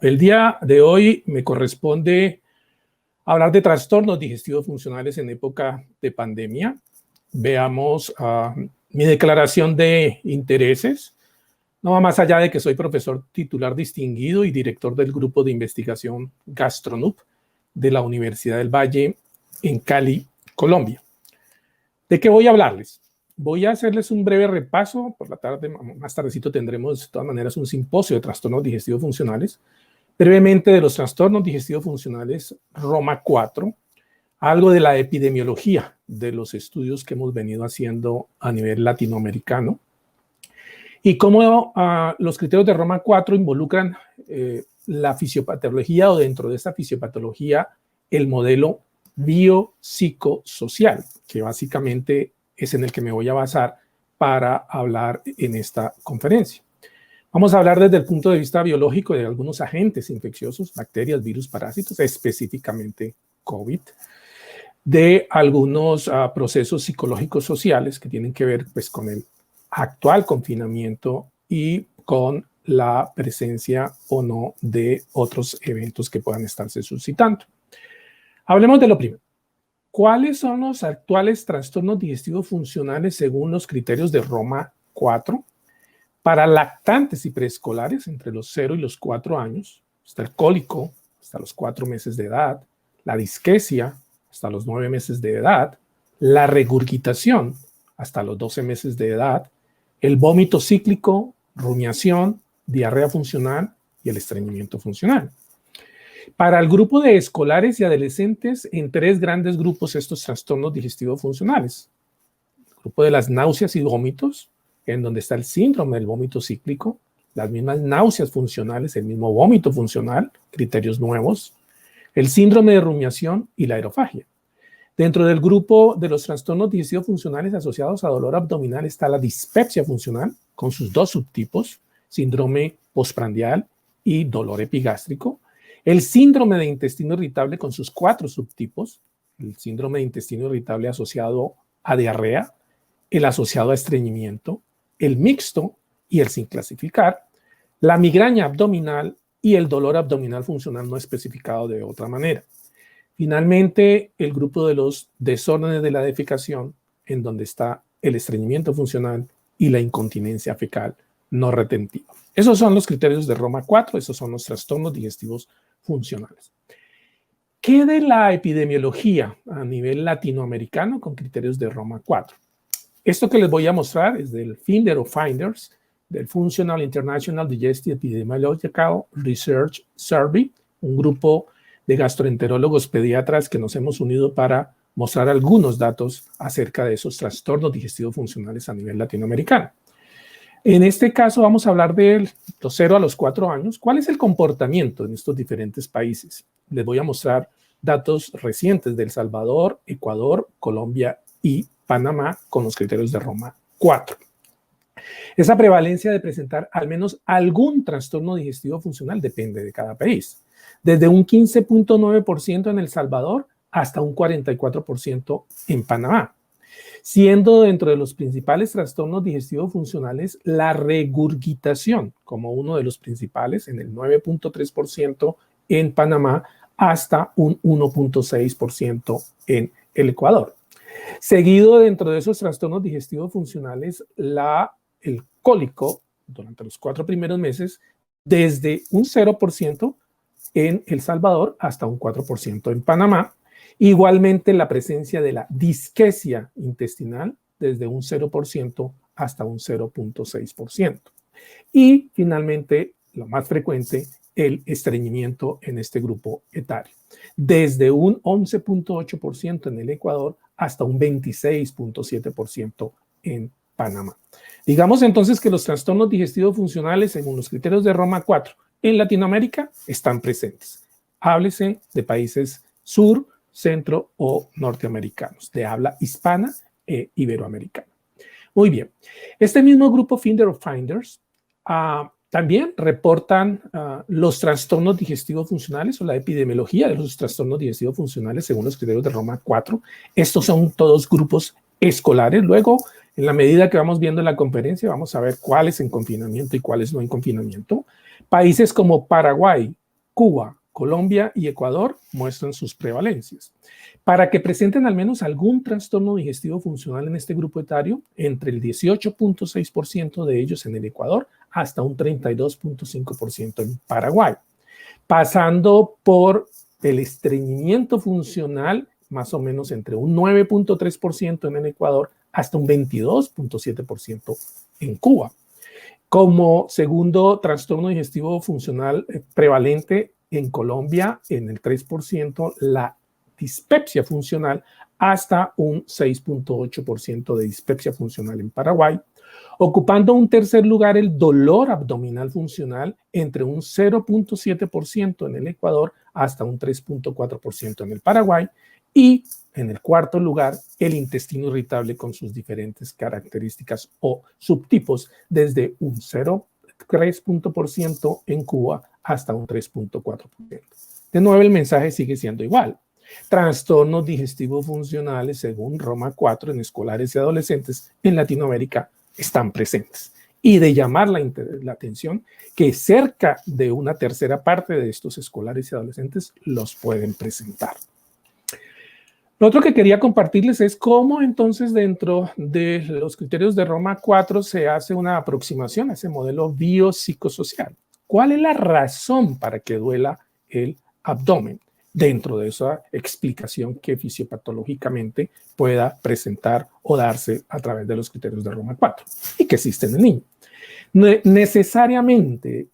El día de hoy me corresponde hablar de trastornos digestivos funcionales en época de pandemia. Veamos mi declaración de intereses. No va más allá de que soy profesor titular distinguido y director del grupo de investigación GastroNup de la Universidad del Valle en Cali, Colombia. ¿De qué voy a hablarles? Voy a hacerles un breve repaso. Por la tarde, más tardecito tendremos de todas maneras un simposio de trastornos digestivos funcionales. Brevemente de los trastornos digestivos funcionales Roma 4, algo de la epidemiología de los estudios que hemos venido haciendo a nivel latinoamericano y cómo los criterios de Roma 4 involucran la fisiopatología o dentro de esta fisiopatología el modelo biopsicosocial, que básicamente es en el que me voy a basar para hablar en esta conferencia. Vamos a hablar desde el punto de vista biológico de algunos agentes infecciosos, bacterias, virus, parásitos, específicamente COVID, de algunos procesos psicológicos sociales que tienen que ver pues, con el actual confinamiento y con la presencia o no de otros eventos que puedan estarse suscitando. Hablemos de lo primero. ¿Cuáles son los actuales trastornos digestivos funcionales según los criterios de Roma 4? Para lactantes y preescolares, entre los 0 y los 4 años, está el cólico hasta los 4 meses de edad, la disquesia hasta los 9 meses de edad, la regurgitación hasta los 12 meses de edad, el vómito cíclico, rumiación, diarrea funcional y el estreñimiento funcional. Para el grupo de escolares y adolescentes, en 3 grandes grupos estos trastornos digestivos funcionales. El grupo de las náuseas y vómitos, en donde está el síndrome del vómito cíclico, las mismas náuseas funcionales, el mismo vómito funcional, criterios nuevos, el síndrome de rumiación y la aerofagia. Dentro del grupo de los trastornos digestivos funcionales asociados a dolor abdominal está la dispepsia funcional, con sus 2 subtipos, síndrome postprandial y dolor epigástrico, el síndrome de intestino irritable con sus 4 subtipos, el síndrome de intestino irritable asociado a diarrea, el asociado a estreñimiento, el mixto y el sin clasificar, la migraña abdominal y el dolor abdominal funcional no especificado de otra manera. Finalmente, el grupo de los desórdenes de la defecación, en donde está el estreñimiento funcional y la incontinencia fecal no retentiva. Esos son los criterios de Roma 4, esos son los trastornos digestivos funcionales. ¿Qué de la epidemiología a nivel latinoamericano con criterios de Roma 4? Esto que les voy a mostrar es del Finder of Finders, del Functional International Digestive Epidemiological Research Survey, un grupo de gastroenterólogos pediatras que nos hemos unido para mostrar algunos datos acerca de esos trastornos digestivos funcionales a nivel latinoamericano. En este caso vamos a hablar de los 0 a los 4 años. ¿Cuál es el comportamiento en estos diferentes países? Les voy a mostrar datos recientes de El Salvador, Ecuador, Colombia y Panamá con los criterios de Roma 4. Esa prevalencia de presentar al menos algún trastorno digestivo funcional depende de cada país. Desde un 15.9% en El Salvador hasta un 44% en Panamá. Siendo dentro de los principales trastornos digestivos funcionales la regurgitación como uno de los principales en el 9.3% en Panamá hasta un 1.6% en el Ecuador. Seguido dentro de esos trastornos digestivos funcionales, el cólico durante los 4 primeros meses, desde un 0% en El Salvador hasta un 4% en Panamá. Igualmente la presencia de la disquesia intestinal, desde un 0% hasta un 0.6%. Y finalmente, lo más frecuente, el estreñimiento en este grupo etario, desde un 11.8% en el Ecuador hasta un 26.7% en Panamá. Digamos entonces que los trastornos digestivos funcionales, según los criterios de Roma 4, en Latinoamérica están presentes. Háblese de países sur, centro o norteamericanos, de habla hispana e iberoamericana. Muy bien. Este mismo grupo Finder of Finders también reportan los trastornos digestivos funcionales o la epidemiología de los trastornos digestivos funcionales según los criterios de Roma 4. Estos son todos grupos escolares. Luego, en la medida que vamos viendo en la conferencia, vamos a ver cuáles en confinamiento y cuáles no en confinamiento. Países como Paraguay, Cuba, Colombia y Ecuador muestran sus prevalencias. Para que presenten al menos algún trastorno digestivo funcional en este grupo etario, entre el 18.6% de ellos en el Ecuador hasta un 32.5% en Paraguay, pasando por el estreñimiento funcional más o menos entre un 9.3% en el Ecuador hasta un 22.7% en Cuba. Como segundo trastorno digestivo funcional prevalente en Colombia, en el 3%, la dispepsia funcional, hasta un 6.8% de dispepsia funcional en Paraguay, ocupando un tercer lugar el dolor abdominal funcional entre un 0.7% en el Ecuador hasta un 3.4% en el Paraguay, y en el cuarto lugar el intestino irritable con sus diferentes características o subtipos desde un 0.3% en Cuba hasta un 3.4%. De nuevo el mensaje sigue siendo igual. Trastornos digestivos funcionales según Roma 4 en escolares y adolescentes en Latinoamérica están presentes. Y de llamar la atención que cerca de una tercera parte de estos escolares y adolescentes los pueden presentar. Lo otro que quería compartirles es cómo entonces dentro de los criterios de Roma 4 se hace una aproximación a ese modelo biopsicosocial. ¿Cuál es la razón para que duela el abdomen dentro de esa explicación que fisiopatológicamente pueda presentar o darse a través de los criterios de Roma 4 y que existen en el niño? Necesariamente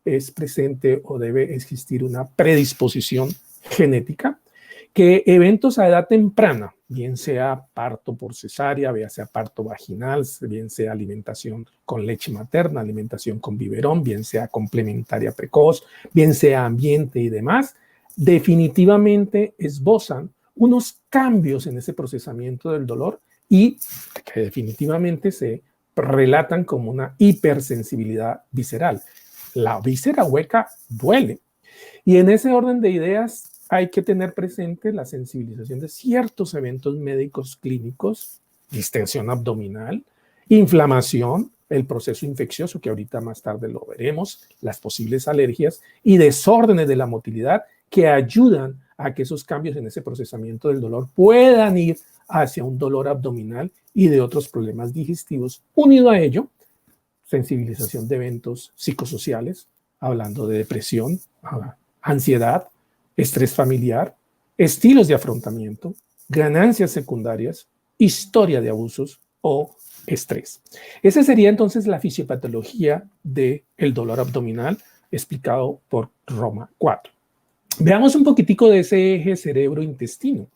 es presente o debe existir una predisposición genética que eventos a edad temprana, bien sea parto por cesárea, bien sea parto vaginal, bien sea alimentación con leche materna, alimentación con biberón, bien sea complementaria precoz, bien sea ambiente y demás, definitivamente esbozan unos cambios en ese procesamiento del dolor y que definitivamente se relatan como una hipersensibilidad visceral. La víscera hueca duele. Y en ese orden de ideas hay que tener presente la sensibilización de ciertos eventos médicos clínicos, distensión abdominal, inflamación, el proceso infeccioso, que ahorita más tarde lo veremos, las posibles alergias y desórdenes de la motilidad que ayudan a que esos cambios en ese procesamiento del dolor puedan ir hacia un dolor abdominal y de otros problemas digestivos. Unido a ello, sensibilización de eventos psicosociales, hablando de depresión, ansiedad, estrés familiar, estilos de afrontamiento, ganancias secundarias, historia de abusos o estrés. Esa sería entonces la fisiopatología del dolor abdominal explicado por Roma 4. Veamos un poquitico de ese eje cerebro-intestino.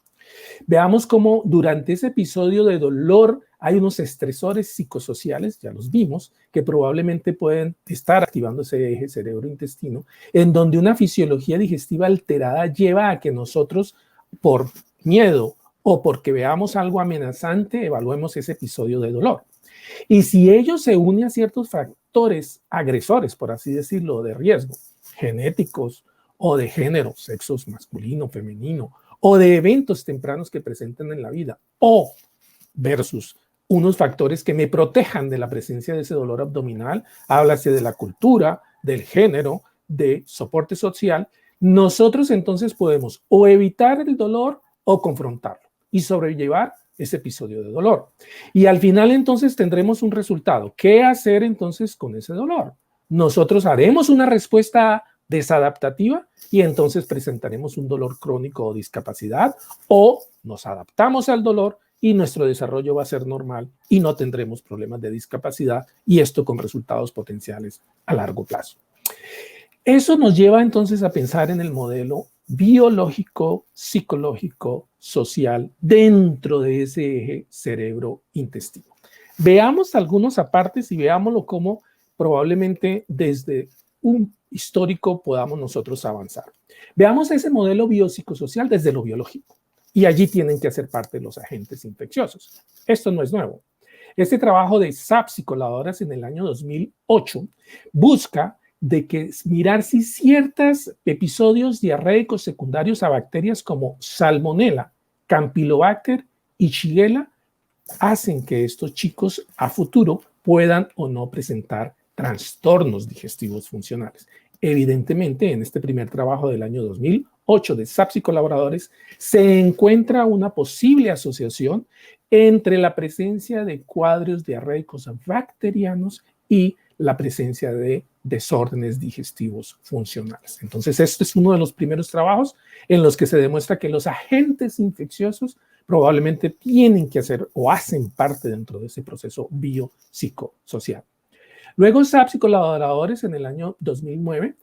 Veamos cómo durante ese episodio de dolor hay unos estresores psicosociales, ya los vimos, que probablemente pueden estar activando ese eje cerebro-intestino, en donde una fisiología digestiva alterada lleva a que nosotros, por miedo o porque veamos algo amenazante, evaluemos ese episodio de dolor. Y si ello se une a ciertos factores agresores, por así decirlo, de riesgo, genéticos o de género, sexos masculino, femenino, o de eventos tempranos que presenten en la vida, o versus unos factores que me protejan de la presencia de ese dolor abdominal, háblase de la cultura, del género, de soporte social, nosotros entonces podemos o evitar el dolor o confrontarlo y sobrellevar ese episodio de dolor. Y al final entonces tendremos un resultado. ¿Qué hacer entonces con ese dolor? Nosotros haremos una respuesta desadaptativa y entonces presentaremos un dolor crónico o discapacidad, o nos adaptamos al dolor y nuestro desarrollo va a ser normal y no tendremos problemas de discapacidad, y esto con resultados potenciales a largo plazo. Eso nos lleva entonces a pensar en el modelo biológico, psicológico, social dentro de ese eje cerebro-intestino. Veamos algunos apartes y veámoslo como probablemente desde un histórico podamos nosotros avanzar. Veamos ese modelo biopsicosocial desde lo biológico, y allí tienen que hacer parte los agentes infecciosos. Esto no es nuevo. Este trabajo de SAPS y colaboradores en el año 2008 busca de que mirar si ciertos episodios diarreicos secundarios a bacterias como Salmonella, Campylobacter y Shigella hacen que estos chicos a futuro puedan o no presentar trastornos digestivos funcionales. Evidentemente, en este primer trabajo del año 2008 de SAPS y colaboradores, se encuentra una posible asociación entre la presencia de cuadros diarreicos bacterianos y la presencia de desórdenes digestivos funcionales. Entonces, este es uno de los primeros trabajos en los que se demuestra que los agentes infecciosos probablemente tienen que hacer o hacen parte dentro de ese proceso biopsicosocial. Luego, SAPS y colaboradores en el año 2009,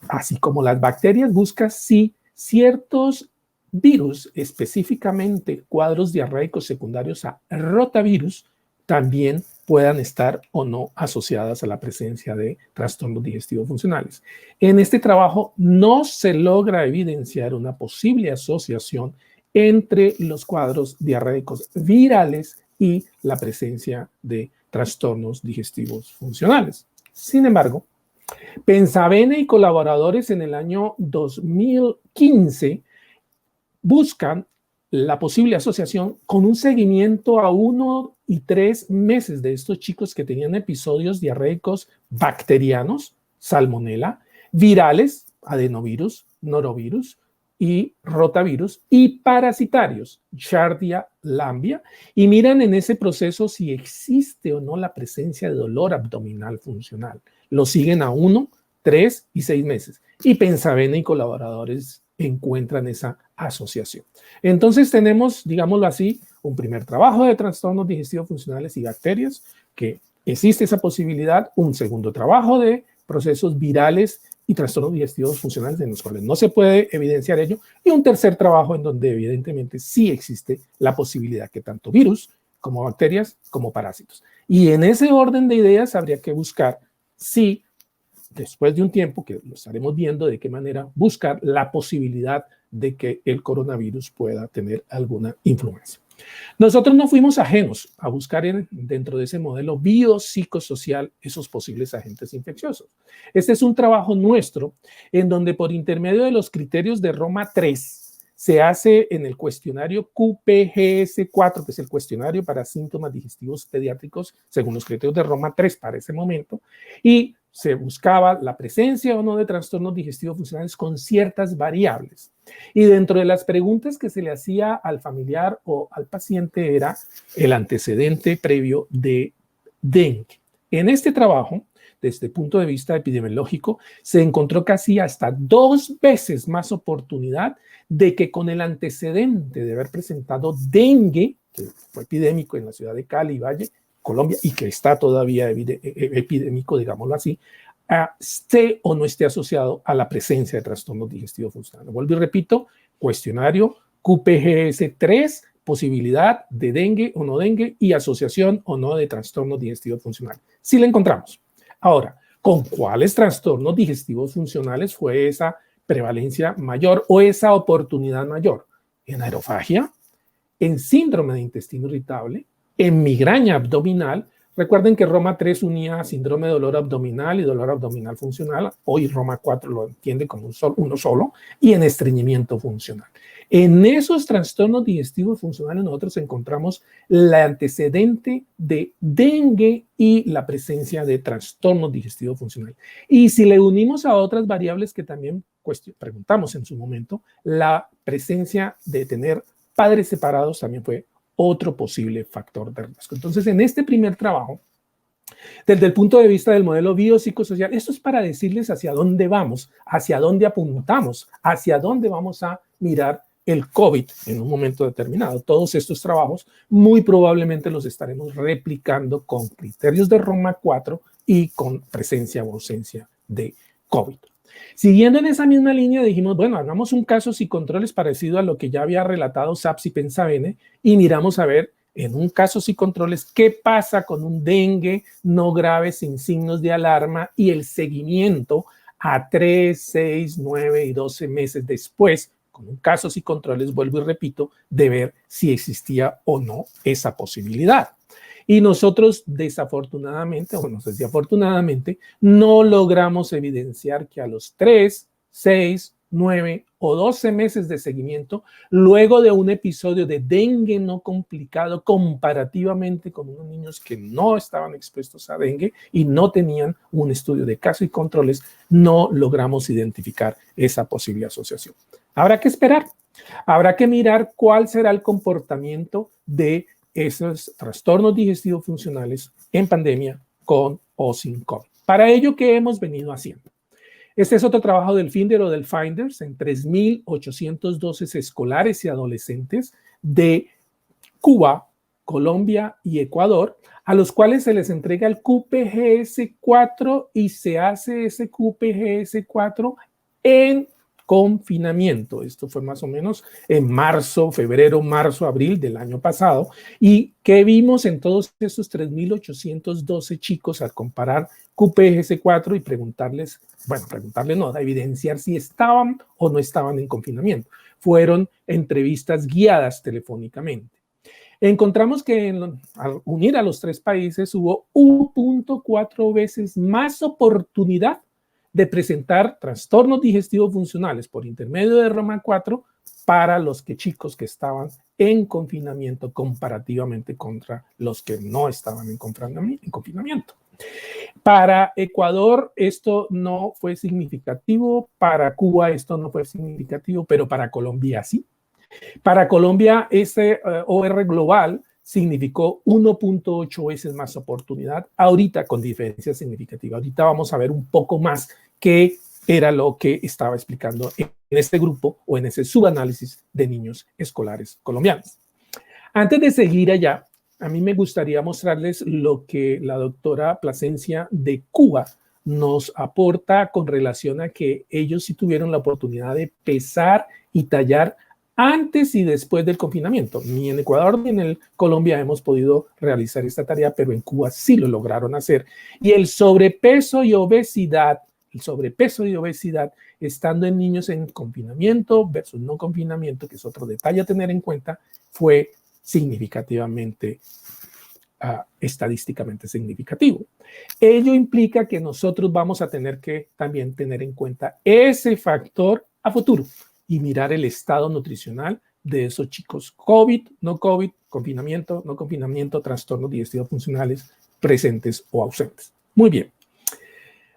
así como las bacterias, buscan si ciertos virus, específicamente cuadros diarreicos secundarios a rotavirus, también puedan estar o no asociadas a la presencia de trastornos digestivos funcionales. En este trabajo no se logra evidenciar una posible asociación entre los cuadros diarreicos virales y la presencia de trastornos digestivos funcionales. Sin embargo, Pensavene y colaboradores en el año 2015 buscan la posible asociación con un seguimiento a 1 y 3 meses de estos chicos que tenían episodios diarreicos bacterianos, salmonela, virales, adenovirus, norovirus y rotavirus, y parasitarios, Giardia lamblia, y miran en ese proceso si existe o no la presencia de dolor abdominal funcional. Lo siguen a 1, 3 y 6 meses. Y Pensavene y colaboradores encuentran esa asociación. Entonces tenemos, digámoslo así, un primer trabajo de trastornos digestivos funcionales y bacterias, que existe esa posibilidad, un segundo trabajo de procesos virales y trastornos digestivos funcionales en los cuales no se puede evidenciar ello, y un tercer trabajo en donde evidentemente sí existe la posibilidad que tanto virus como bacterias como parásitos. Y en ese orden de ideas habría que buscar si después de un tiempo, que lo estaremos viendo de qué manera, buscar la posibilidad de que el coronavirus pueda tener alguna influencia. Nosotros no fuimos ajenos a buscar dentro de ese modelo biopsicosocial esos posibles agentes infecciosos. Este es un trabajo nuestro en donde por intermedio de los criterios de Roma 3 se hace en el cuestionario QPGS4, que es el cuestionario para síntomas digestivos pediátricos según los criterios de Roma 3 para ese momento, y se buscaba la presencia o no de trastornos digestivos funcionales con ciertas variables. Y dentro de las preguntas que se le hacía al familiar o al paciente era el antecedente previo de dengue. En este trabajo, desde el punto de vista epidemiológico, se encontró casi hasta 2 veces más oportunidad de que con el antecedente de haber presentado dengue, que fue epidémico en la ciudad de Cali y Valle, Colombia, y que está todavía epidémico, digámoslo así, esté o no esté asociado a la presencia de trastornos digestivos funcionales. Vuelvo y repito, cuestionario QPGS3, posibilidad de dengue o no dengue y asociación o no de trastornos digestivos funcionales. Sí la encontramos. Ahora, ¿con cuáles trastornos digestivos funcionales fue esa prevalencia mayor o esa oportunidad mayor? En aerofagia, en síndrome de intestino irritable, en migraña abdominal. Recuerden que Roma 3 unía síndrome de dolor abdominal y dolor abdominal funcional. Hoy Roma 4 lo entiende como uno solo. Y en estreñimiento funcional. En esos trastornos digestivos funcionales nosotros encontramos el antecedente de dengue y la presencia de trastornos digestivos funcionales. Y si le unimos a otras variables que también preguntamos en su momento, la presencia de tener padres separados también fue otro posible factor de riesgo. Entonces, en este primer trabajo, desde el punto de vista del modelo biopsicosocial, esto es para decirles hacia dónde vamos, hacia dónde apuntamos, hacia dónde vamos a mirar el COVID en un momento determinado. Todos estos trabajos muy probablemente los estaremos replicando con criterios de Roma 4 y con presencia o ausencia de COVID. Siguiendo en esa misma línea, dijimos, bueno, hagamos un casos y controles parecido a lo que ya había relatado SAPS y Pensavene y miramos a ver en un casos y controles qué pasa con un dengue no grave sin signos de alarma y el seguimiento a 3, 6, 9 y 12 meses después, con un casos y controles, vuelvo y repito, de ver si existía o no esa posibilidad. Y nosotros desafortunadamente, o no sé si afortunadamente, no logramos evidenciar que a los 3, 6 9 o 12 meses de seguimiento luego de un episodio de dengue no complicado comparativamente con unos niños que no estaban expuestos a dengue y no tenían un estudio de caso y controles, no logramos identificar esa posible asociación. Habrá que esperar, habrá que mirar cuál será el comportamiento de esos trastornos digestivos funcionales en pandemia con o sin COVID. Para ello, ¿qué hemos venido haciendo? Este es otro trabajo del Finder o del Finders en 3.812 escolares y adolescentes de Cuba, Colombia y Ecuador, a los cuales se les entrega el QPGS-4 y se hace ese QPGS-4 en confinamiento. Esto fue más o menos en marzo, febrero, marzo, abril del año pasado. ¿Y qué vimos en todos esos 3.812 chicos al comparar QPGS-4 y preguntarles, evidenciar si estaban o no estaban en confinamiento? Fueron entrevistas guiadas telefónicamente. Encontramos que al unir a los tres países hubo 1.4 veces más oportunidad de presentar trastornos digestivos funcionales por intermedio de Roma 4 para los chicos que estaban en confinamiento comparativamente contra los que no estaban en confinamiento. Para Ecuador esto no fue significativo, para Cuba esto no fue significativo, pero para Colombia sí. Para Colombia ese OR global significó 1.8 veces más oportunidad, ahorita con diferencia significativa. Ahorita vamos a ver un poco más qué era lo que estaba explicando en este grupo o en ese subanálisis de niños escolares colombianos. Antes de seguir allá, a mí me gustaría mostrarles lo que la doctora Plasencia de Cuba nos aporta con relación a que ellos sí tuvieron la oportunidad de pesar y tallar antes y después del confinamiento. Ni en Ecuador ni en Colombia hemos podido realizar esta tarea, pero en Cuba sí lo lograron hacer. Y el sobrepeso y obesidad estando en niños en confinamiento versus no confinamiento, que es otro detalle a tener en cuenta, fue significativamente, estadísticamente significativo. Ello implica que nosotros vamos a tener que también tener en cuenta ese factor a futuro y mirar el estado nutricional de esos chicos COVID, no COVID, confinamiento, no confinamiento, trastornos digestivos funcionales presentes o ausentes. Muy bien.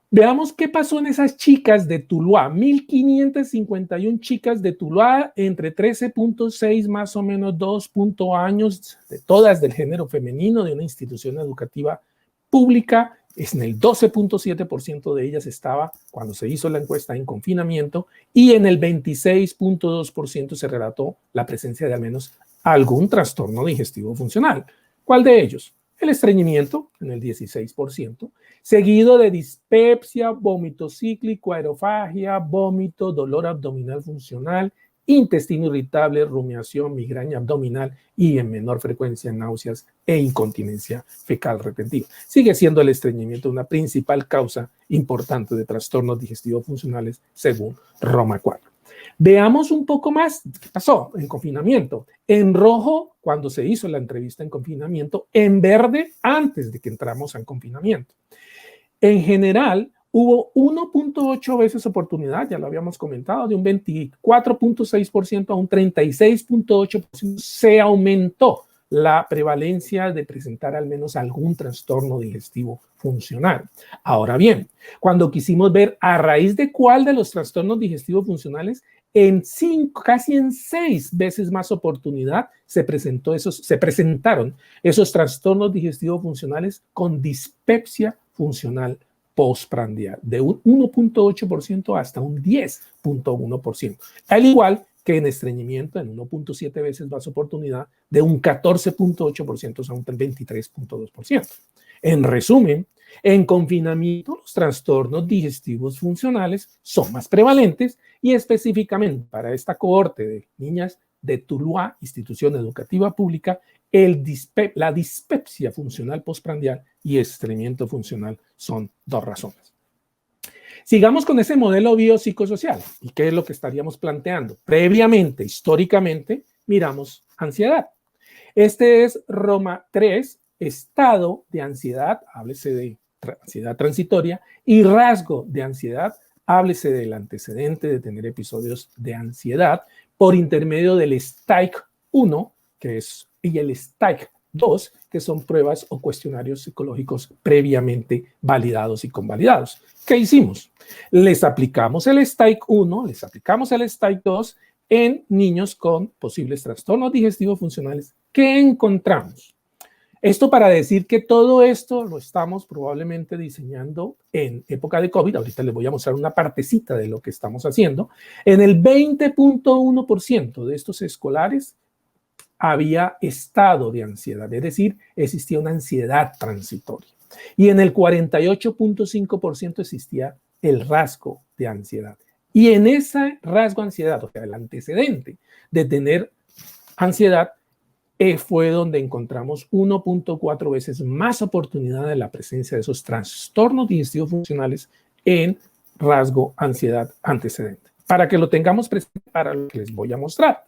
Veamos qué pasó en esas chicas de Tuluá, 1.551 chicas de Tuluá, entre 13.6 más o menos 2 años, de todas del género femenino, de una institución educativa pública. En el 12.7% de ellas estaba, cuando se hizo la encuesta, en confinamiento, y en el 26.2% se relató la presencia de al menos algún trastorno digestivo funcional. ¿Cuál de ellos? El estreñimiento, en el 16%, seguido de dispepsia, vómito cíclico, aerofagia, vómito, dolor abdominal funcional, intestino irritable, rumiación, migraña abdominal y en menor frecuencia náuseas e incontinencia fecal repentina. Sigue siendo el estreñimiento una principal causa importante de trastornos digestivos funcionales según Roma 4. Veamos un poco más qué pasó en confinamiento. En rojo, cuando se hizo la entrevista en confinamiento, en verde, antes de que entramos en confinamiento. En general, hubo 1.8 veces oportunidad, ya lo habíamos comentado, de un 24.6% a un 36.8%. Se aumentó la prevalencia de presentar al menos algún trastorno digestivo funcional. Ahora bien, cuando quisimos ver a raíz de cuál de los trastornos digestivos funcionales, casi en 6 veces más oportunidad se presentaron esos trastornos digestivos funcionales con dispepsia funcional postprandial, de un 1.8% hasta un 10.1%. Al igual que en estreñimiento, en 1.7 veces más oportunidad, de un 14.8% a un 23.2%. En resumen, en confinamiento, los trastornos digestivos funcionales son más prevalentes y específicamente para esta cohorte de niñas de Tuluá, institución educativa pública, la dispepsia funcional postprandial y estreñimiento funcional son 2 razones. Sigamos con ese modelo biopsicosocial. ¿Y qué es lo que estaríamos planteando? Previamente, históricamente, miramos ansiedad. Este es Roma 3, estado de ansiedad, háblese de ansiedad transitoria, y rasgo de ansiedad, háblese del antecedente de tener episodios de ansiedad por intermedio del STAIC-1, y el STAIC-2, que son pruebas o cuestionarios psicológicos previamente validados y convalidados. ¿Qué hicimos? Les aplicamos el STAIC-1, les aplicamos el STAIC-2 en niños con posibles trastornos digestivos funcionales. ¿Qué encontramos? Esto para decir que todo esto lo estamos probablemente diseñando en época de COVID. Ahorita les voy a mostrar una partecita de lo que estamos haciendo. En el 20.1% de estos escolares había estado de ansiedad, es decir, existía una ansiedad transitoria. Y en el 48.5% existía el rasgo de ansiedad. Y en ese rasgo de ansiedad, o sea, el antecedente de tener ansiedad, fue donde encontramos 1.4 veces más oportunidad de la presencia de esos trastornos digestivos funcionales en rasgo ansiedad antecedente. Para que lo tengamos presente para lo que les voy a mostrar.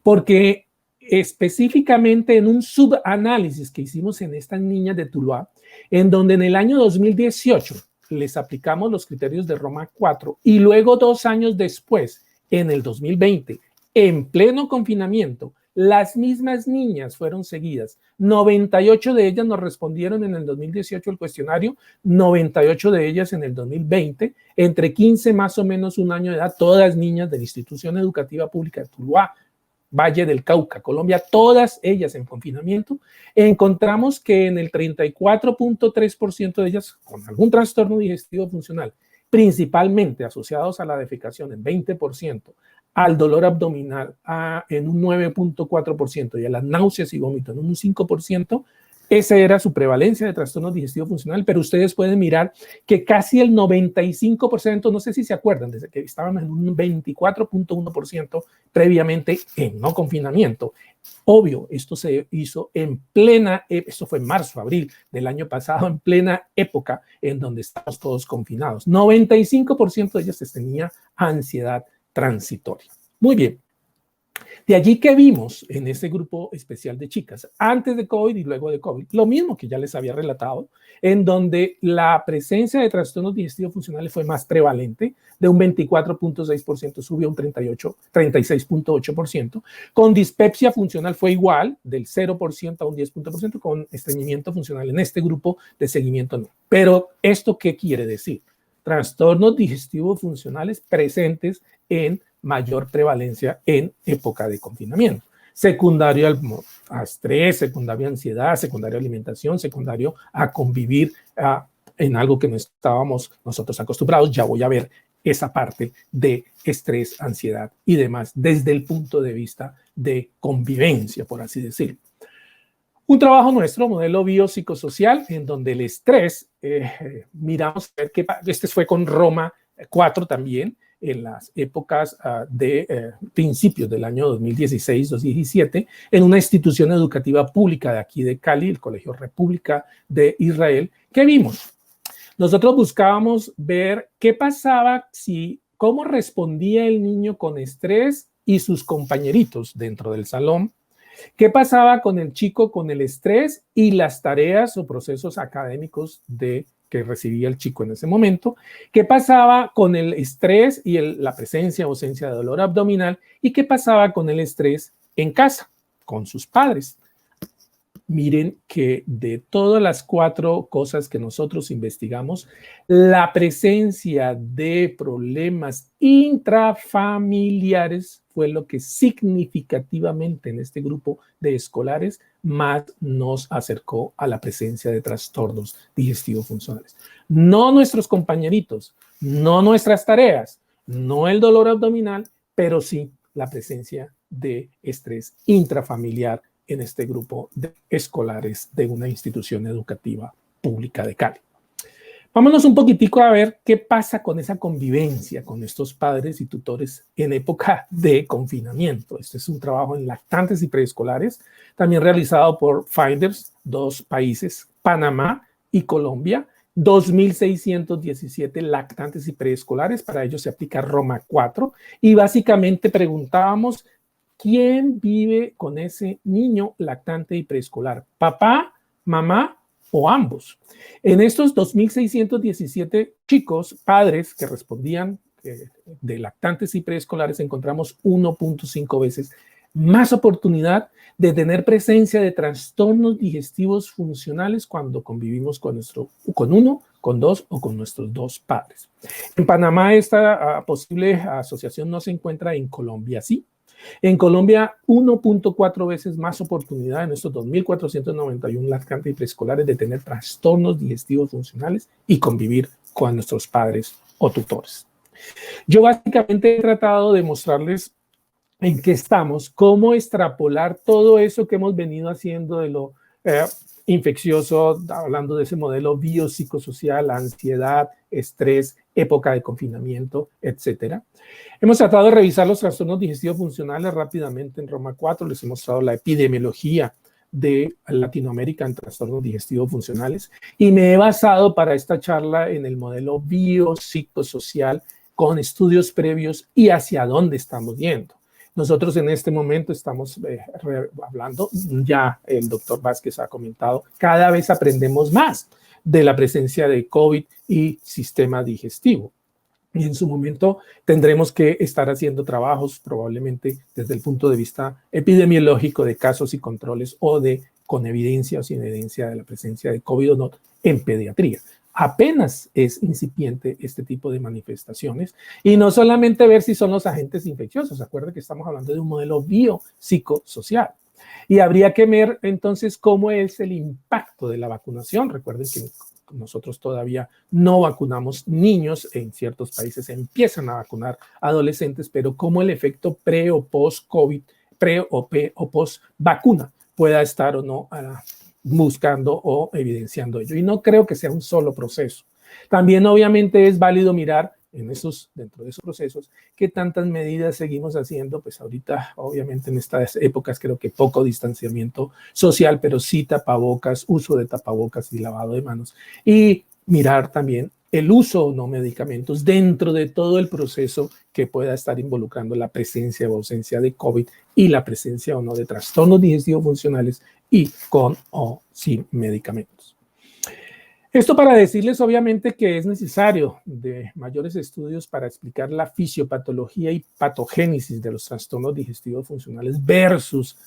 Porque específicamente en un subanálisis que hicimos en estas niñas de Tuluá, en donde en el año 2018 les aplicamos los criterios de Roma 4 y luego 2 años después, en el 2020, en pleno confinamiento, las mismas niñas fueron seguidas. 98 de ellas nos respondieron en el 2018 el cuestionario, 98 de ellas en el 2020, entre 15 más o menos un año de edad, todas niñas de la institución educativa pública de Tuluá, Valle del Cauca, Colombia, todas ellas en confinamiento. Encontramos que en el 34.3% de ellas con algún trastorno digestivo funcional, principalmente asociados a la defecación en 20%, al dolor abdominal en un 9.4% y a las náuseas y vómito en un 5%, esa era su prevalencia de trastorno digestivo funcional, pero ustedes pueden mirar que casi el 95%, no sé si se acuerdan, desde que estábamos en un 24.1% previamente en no confinamiento. Obvio, esto se hizo en plena, esto fue en marzo, abril del año pasado, en plena época en donde estamos todos confinados. 95% de ellas tenía ansiedad transitoria. Muy bien. De allí que vimos en ese grupo especial de chicas, antes de COVID y luego de COVID, lo mismo que ya les había relatado, en donde la presencia de trastornos digestivos funcionales fue más prevalente, de un 24.6% subió a un 36.8%, con dispepsia funcional fue igual, del 0% a un 10%, con estreñimiento funcional en este grupo de seguimiento no. Pero, ¿esto qué quiere decir? Trastornos digestivos funcionales presentes en mayor prevalencia en época de confinamiento. Secundario a estrés, secundario a ansiedad, secundario a alimentación, secundario a convivir en algo que no estábamos nosotros acostumbrados. Ya voy a ver esa parte de estrés, ansiedad y demás desde el punto de vista de convivencia, por así decirlo. Un trabajo nuestro, modelo biopsicosocial, en donde el estrés, miramos a ver qué, este fue con Roma 4 también, en las épocas de principios del año 2016-2017, en una institución educativa pública de aquí de Cali, el Colegio República de Israel. ¿Qué vimos? Nosotros buscábamos ver qué pasaba cómo respondía el niño con estrés y sus compañeritos dentro del salón. ¿Qué pasaba con el chico con el estrés y las tareas o procesos académicos que recibía el chico en ese momento? ¿Qué pasaba con el estrés y la presencia o ausencia de dolor abdominal? ¿Y qué pasaba con el estrés en casa, con sus padres? Miren que de todas las 4 cosas que nosotros investigamos, la presencia de problemas intrafamiliares fue lo que significativamente en este grupo de escolares más nos acercó a la presencia de trastornos digestivos funcionales. No nuestros compañeritos, no nuestras tareas, no el dolor abdominal, pero sí la presencia de estrés intrafamiliar en este grupo de escolares de una institución educativa pública de Cali. Vámonos un poquitico a ver qué pasa con esa convivencia con estos padres y tutores en época de confinamiento. Este es un trabajo en lactantes y preescolares, también realizado por Finders, 2 países, Panamá y Colombia, 2.617 lactantes y preescolares, para ello se aplica Roma 4, y básicamente preguntábamos, ¿quién vive con ese niño lactante y preescolar? ¿Papá, mamá o ambos. En estos 2.617 chicos, padres que respondían de lactantes y preescolares, encontramos 1.5 veces más oportunidad de tener presencia de trastornos digestivos funcionales cuando convivimos con uno, con dos o con nuestros dos padres. En Panamá esta posible asociación no se encuentra, en Colombia sí. En Colombia, 1.4 veces más oportunidad en estos 2.491 lactantes y preescolares de tener trastornos digestivos funcionales y convivir con nuestros padres o tutores. Yo básicamente he tratado de mostrarles en qué estamos, cómo extrapolar todo eso que hemos venido haciendo de lo infeccioso, hablando de ese modelo biopsicosocial, ansiedad, estrés, época de confinamiento, etcétera. Hemos tratado de revisar los trastornos digestivos funcionales rápidamente en Roma 4, les he mostrado la epidemiología de Latinoamérica en trastornos digestivos funcionales y me he basado para esta charla en el modelo biopsicosocial con estudios previos y hacia dónde estamos yendo. Nosotros en este momento estamos hablando, ya el doctor Vázquez ha comentado, cada vez aprendemos más de la presencia de COVID y sistema digestivo. Y en su momento tendremos que estar haciendo trabajos probablemente desde el punto de vista epidemiológico de casos y controles o de con evidencia o sin evidencia de la presencia de COVID o no en pediatría. Apenas es incipiente este tipo de manifestaciones y no solamente ver si son los agentes infecciosos. Acuérdense que estamos hablando de un modelo biopsicosocial y habría que ver entonces cómo es el impacto de la vacunación. Recuerden que nosotros todavía no vacunamos niños, en ciertos países empiezan a vacunar adolescentes, pero cómo el efecto pre o post-COVID, pre o post-vacuna pueda estar o no buscando o evidenciando ello. Y no creo que sea un solo proceso. También obviamente es válido mirar dentro de esos procesos qué tantas medidas seguimos haciendo, pues ahorita obviamente en estas épocas creo que poco distanciamiento social, pero sí tapabocas, uso de tapabocas y lavado de manos, y mirar también el uso o no medicamentos dentro de todo el proceso que pueda estar involucrando la presencia o ausencia de COVID y la presencia o no de trastornos digestivos funcionales y con o sin medicamentos. Esto para decirles obviamente que es necesario de mayores estudios para explicar la fisiopatología y patogénesis de los trastornos digestivos funcionales versus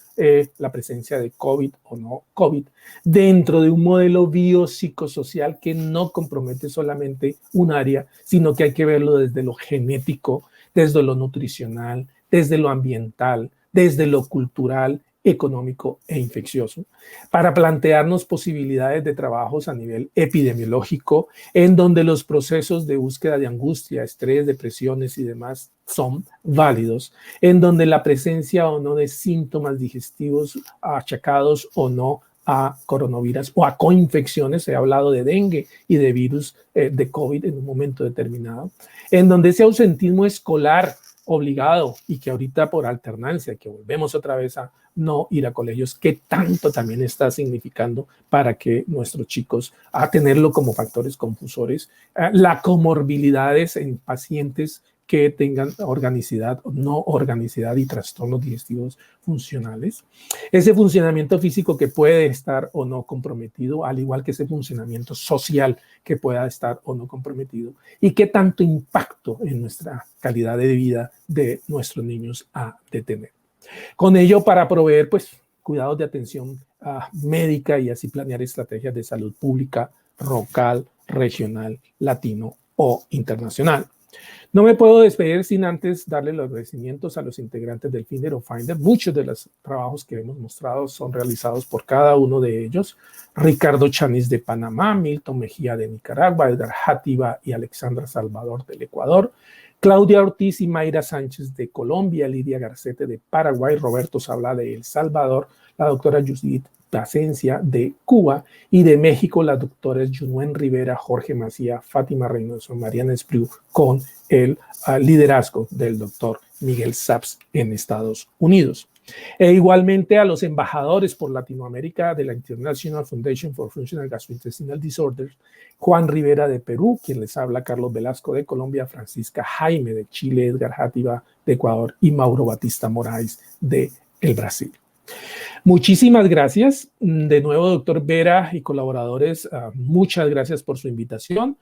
la presencia de COVID o no COVID dentro de un modelo biopsicosocial que no compromete solamente un área, sino que hay que verlo desde lo genético, desde lo nutricional, desde lo ambiental, desde lo cultural, económico e infeccioso, para plantearnos posibilidades de trabajos a nivel epidemiológico, en donde los procesos de búsqueda de angustia, estrés, depresiones y demás son válidos, en donde la presencia o no de síntomas digestivos achacados o no a coronavirus o a coinfecciones, he hablado de dengue y de virus de COVID en un momento determinado, en donde ese ausentismo escolar obligado y que ahorita por alternancia, que volvemos otra vez a no ir a colegios, que tanto también está significando para que nuestros chicos, a tenerlo como factores confusores, la comorbilidades en pacientes que tengan organicidad o no organicidad y trastornos digestivos funcionales. Ese funcionamiento físico que puede estar o no comprometido, al igual que ese funcionamiento social que pueda estar o no comprometido, y qué tanto impacto en nuestra calidad de vida de nuestros niños ha de tener. Con ello, para proveer pues cuidados de atención médica y así planear estrategias de salud pública local, regional, latino o internacional. No me puedo despedir sin antes darle los agradecimientos a los integrantes del Finder o Finder. Muchos de los trabajos que hemos mostrado son realizados por cada uno de ellos. Ricardo Chanis de Panamá, Milton Mejía de Nicaragua, Edgar Játiva y Alexandra Salvador del Ecuador, Claudia Ortiz y Mayra Sánchez de Colombia, Lidia Garcete de Paraguay, Roberto Sabla de El Salvador, la doctora Judith Plasencia de Cuba y de México, las doctores Junuen Rivera, Jorge Macía, Fátima Reynoso, Mariana Espriu, con el liderazgo del doctor Miguel Saps en Estados Unidos. E igualmente a los embajadores por Latinoamérica de la International Foundation for Functional Gastrointestinal Disorders, Juan Rivera de Perú, quien les habla, Carlos Velasco de Colombia, Francisca Jaime de Chile, Edgar Játiva de Ecuador y Mauro Batista Moraes de el Brasil. Muchísimas gracias. De nuevo, doctor Vera y colaboradores, muchas gracias por su invitación.